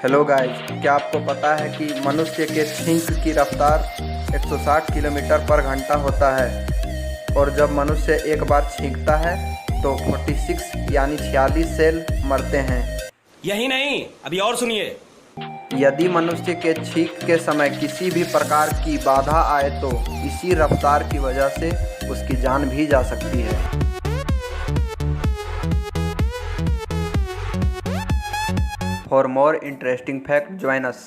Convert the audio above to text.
Hello guys, क्या आपको पता है कि मनुष्य के छींक की रफ्तार 160 किलोमीटर पर घंटा होता है और जब मनुष्य एक बार छींकता है तो 46 यानी 46 सेल मरते हैं। यही नहीं, अभी और सुनिए। यदि मनुष्य के छींक के समय किसी भी प्रकार की बाधा आए तो इसी रफ्तार की वजह से उसकी जान भी जा सकती है। For more interesting facts, join us.